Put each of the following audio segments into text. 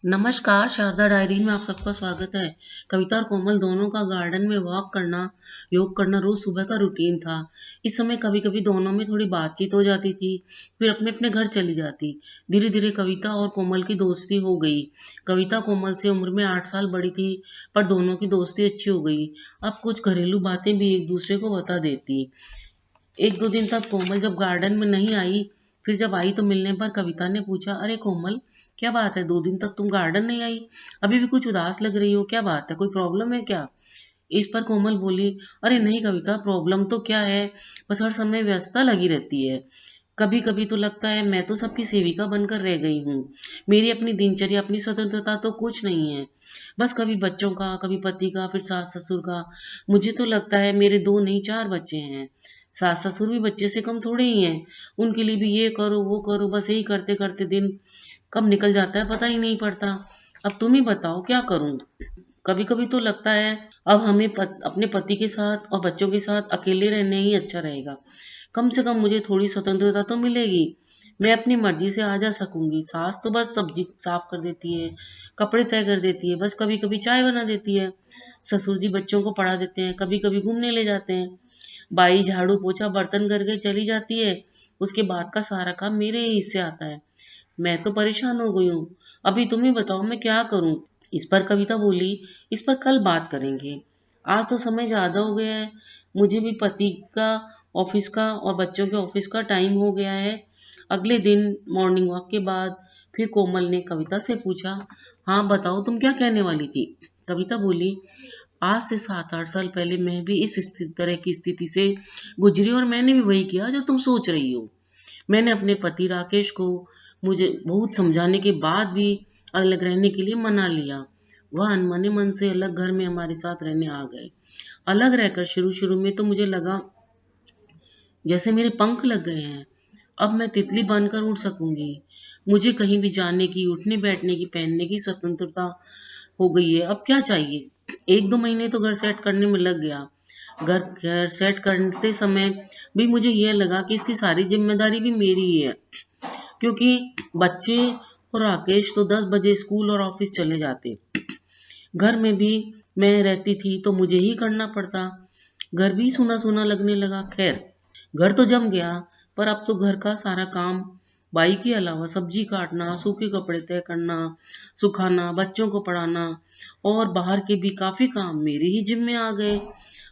नमस्कार, शारदा डायरी में आप सबका स्वागत है। कविता और कोमल दोनों का गार्डन में वॉक करना, योग करना रोज सुबह का रूटीन था। इस समय कभी कभी दोनों में थोड़ी बातचीत हो जाती थी, फिर अपने अपने घर चली जाती। धीरे धीरे कविता और कोमल की दोस्ती हो गई। कविता कोमल से उम्र में 8 साल बड़ी थी, पर दोनों की दोस्ती अच्छी हो गई। अब कुछ घरेलू बातें भी एक दूसरे को बता देती। एक दो दिन तक कोमल जब गार्डन में नहीं आई, फिर जब आई तो मिलने पर कविता ने पूछा, अरे कोमल, क्या बात है, 2 दिन तक तुम गार्डन नहीं आई? अभी भी कुछ उदास लग रही हो, क्या बात है, कोई प्रॉब्लम है क्या? इस पर कोमल बोली, अरे नहीं कविता, प्रॉब्लम तो क्या है, बस हर समय व्यस्तता लगी रहती है। कभी कभी तो लगता है मैं तो सबकी सेविका बनकर रह गई हूँ। मेरी अपनी दिनचर्या, अपनी स्वतंत्रता तो कुछ नहीं है। बस कभी बच्चों का, कभी पति का, फिर सास ससुर का। मुझे तो लगता है मेरे 2 नहीं 4 बच्चे हैं। सास ससुर भी बच्चे से कम थोड़े ही हैं। उनके लिए भी ये करो वो करो, बस यही करते करते दिन कब निकल जाता है पता ही नहीं पड़ता। अब तुम ही बताओ क्या करूं? कभी कभी तो लगता है अब हमें अपने पति के साथ और बच्चों के साथ अकेले रहने ही अच्छा रहेगा। कम से कम मुझे थोड़ी स्वतंत्रता तो मिलेगी। मैं अपनी मर्जी से आ जा सकूंगी। सास तो बस सब्जी साफ कर देती है, कपड़े तय कर देती है, बस कभी कभी चाय बना देती है। ससुर जी बच्चों को पढ़ा देते हैं, कभी कभी घूमने ले जाते हैं। बाई झाड़ू पोछा बर्तन करके चली जाती है। उसके बाद का सारा काम मेरे ही हिस्से आता है। मैं तो परेशान हो गई हूँ। अभी तुम ही बताओ मैं क्या करूँ? इस पर कविता बोली, इस पर कल बात करेंगे। आज तो समय ज्यादा हो गया है। मुझे भी पति का ऑफिस का और बच्चों के ऑफिस का टाइम हो गया है। अगले दिन मॉर्निंग वॉक के बाद फिर कोमल ने कविता से पूछा, हाँ बताओ तुम क्या कहने वाली थी? कविता बोली, आज से 7-8 साल पहले मैं भी इस तरह की स्थिति से गुजरी और मैंने भी वही किया जो तुम सोच रही हो। मैंने अपने पति राकेश को मुझे बहुत समझाने के बाद भी अलग रहने के लिए मना लिया। वह अनमने मन से अलग घर में हमारे साथ रहने आ गए। अलग रहकर शुरू शुरू में तो मुझे लगा जैसे मेरे पंख लग गए हैं। अब मैं तितली बनकर उड़ सकूंगी। मुझे कहीं भी जाने की, उठने बैठने की, पहनने की स्वतंत्रता हो गई है। अब क्या चाहिए? 1-2 महीने तो घर सेट करने में लग गया। घर घर सेट करते समय भी मुझे यह लगा कि इसकी सारी जिम्मेदारी भी मेरी ही है, क्योंकि बच्चे और राकेश तो 10 बजे स्कूल और ऑफिस चले जाते। घर में भी मैं रहती थी तो मुझे ही करना पड़ता। घर भी सूना सूना लगने लगा। खैर, घर तो जम गया, पर अब तो घर का सारा काम बाई के अलावा सब्जी काटना, सूखे कपड़े तय करना, सुखाना, बच्चों को पढ़ाना और बाहर के भी काफी काम मेरे ही जिम्मे आ गए।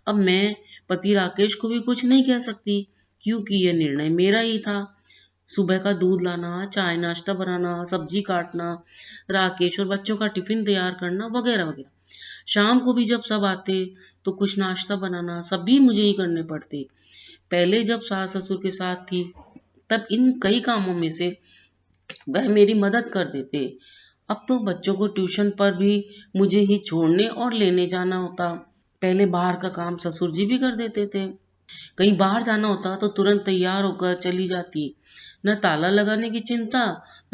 अब मैं पति राकेश को भी कुछ नहीं कह सकती, क्योंकि यह निर्णय मेरा ही था। सुबह का दूध लाना, चाय नाश्ता बनाना, सब्जी काटना, राकेश और बच्चों का टिफिन तैयार करना, वगैरह वगैरह। शाम को भी जब सब आते तो कुछ नाश्ता बनाना, सब भी मुझे ही करने पड़ते। पहले जब सास ससुर के साथ थी तब इन कई कामों में से वह मेरी मदद कर देते। अब तो बच्चों को ट्यूशन पर भी मुझे ही छोड़ने और लेने जाना होता। पहले बाहर का काम ससुर जी भी कर देते थे। कहीं बाहर जाना होता तो तुरंत तैयार होकर चली जाती। न ताला लगाने की चिंता,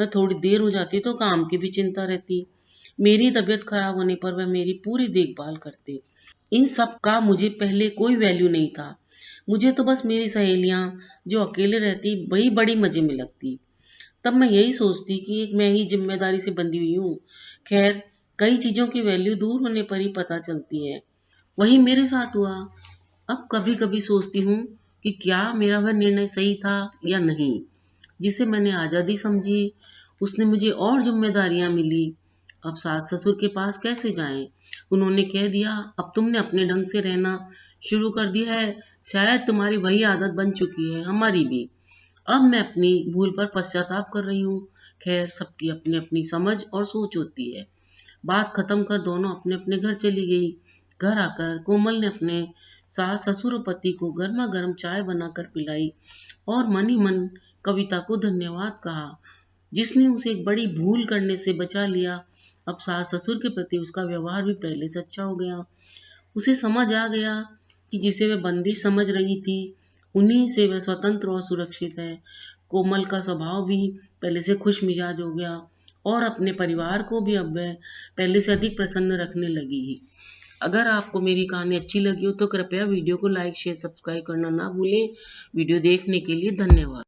न थोड़ी देर हो जाती तो काम की भी चिंता रहती। मेरी तबीयत खराब होने पर वह मेरी पूरी देखभाल करते। इन सब का मुझे पहले कोई वैल्यू नहीं था। मुझे तो बस मेरी सहेलियां जो अकेले रहती वही बड़ी मजे में लगती। तब मैं यही सोचती कि एक मैं ही जिम्मेदारी से बंधी हुई हूँ। खैर, कई चीजों की वैल्यू दूर होने पर ही पता चलती है। वही मेरे साथ हुआ। अब कभी कभी सोचती हूँ कि क्या मेरा वह निर्णय सही था या नहीं। जिसे मैंने आजादी समझी, उसने मुझे और जिम्मेदारियां मिली। अब सास ससुर के पास कैसे जाएं? उन्होंने कह दिया, अब तुमने अपने ढंग से रहना शुरू कर दिया है। शायद तुम्हारी वही आदत बन चुकी है, हमारी भी। अब मैं अपनी भूल पर पश्चाताप कर रही हूँ। खैर, सबकी अपनी अपनी समझ और सोच होती है। बात खत्म कर दोनों अपने अपने घर चली गई। घर आकर कोमल ने अपने सास ससुर और पति को गर्मा गर्म चाय बनाकर पिलाई और मन ही मन कविता को धन्यवाद कहा, जिसने उसे एक बड़ी भूल करने से बचा लिया। अब सास ससुर के प्रति उसका व्यवहार भी पहले से अच्छा हो गया। उसे समझ आ गया कि जिसे वह बंदिश समझ रही थी, उन्हीं से वह स्वतंत्र और सुरक्षित है। कोमल का स्वभाव भी पहले से खुश मिजाज हो गया और अपने परिवार को भी अब वह पहले से अधिक प्रसन्न रखने लगी। अगर आपको मेरी कहानी अच्छी लगी हो तो कृपया वीडियो को लाइक शेयर सब्सक्राइब करना ना भूलें। वीडियो देखने के लिए धन्यवाद।